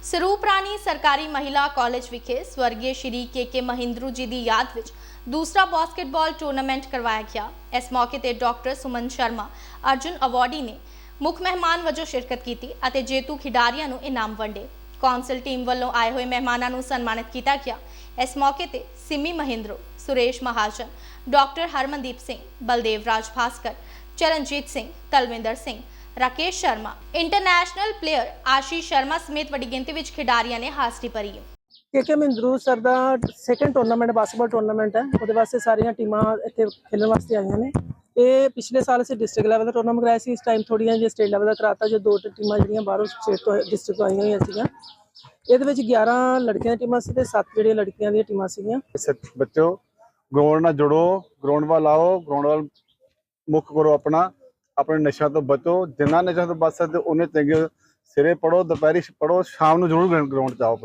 ਸਰੂਪਰਾਣੀ ਸਰਕਾਰੀ ਮਹਿਲਾ ਕਾਲਜ ਵਿਖੇ ਸਵਰਗੀ ਸ਼੍ਰੀ ਕੇ ਮਹਿੰਦਰੂ ਜੀ ਦੀ ਯਾਦ ਵਿੱਚ दूसरा बास्केटबॉल टूर्नामेंट करवाया गया। इस मौके ते डॉक्टर सुमन शर्मा अर्जुन अवार्डी ने मुख मेहमान वजों शिरकत की ਅਤੇ ਜੇਤੂ ਖਿਡਾਰੀਆਂ ਨੂੰ ਇਨਾਮ ਵੰਡੇ। ਕੌਂਸਲ ਟੀਮ ਵੱਲੋਂ ਆਏ ਹੋਏ ਮਹਿਮਾਨਾਂ ਨੂੰ ਸਨਮਾਨਿਤ ਕੀਤਾ ਗਿਆ। ਇਸ ਮੌਕੇ ਤੇ Simi Mahindru, Suresh Mahajan, doctor Harmandeep Singh, Baldev Raj Bhaskar, Charanjit Singh, Talwinder Singh, Rakesh Sharma, international player Ashish Sharma समेत वड्डी गिनती विच खिडारियां ने हाजरी भरी। के महिंद्रू सर का सैकेंड टूर्नामेंट बास्केटबॉल टूर्नामेंट है, वो वास्ते सारिया टीमां इत्थे खेलने वास्ते आईयां ने। ये पिछले साल असीं डिस्ट्रिक्ट लैवल का टूर्नामेंट कराया सी, इस टाइम थोड़ियां जिहा स्टेट लैवल का कराता, जो 2 टीमां जिहड़ियां बाहरों स्टेट तो डिस्ट्रिक्ट तो आईयां होईयां सीगीयां। इहदे विच 11 लड़कियां दी टीमां सी ते 7 जिहड़ियां लड़कियां दी टीमां सीगीयां। बच्चों ग्राउंड नाल जुड़ो, ग्राउंड वाल आओ, ग्राउंड वाल मुख करो, अपने नशा तो बचो, जिन्ना नशा तो बच सकते उन्ने चंगे। सिरे पढ़ो, दोपहरी पढ़ो, शाम को जरूर ग्राउंड जाओ।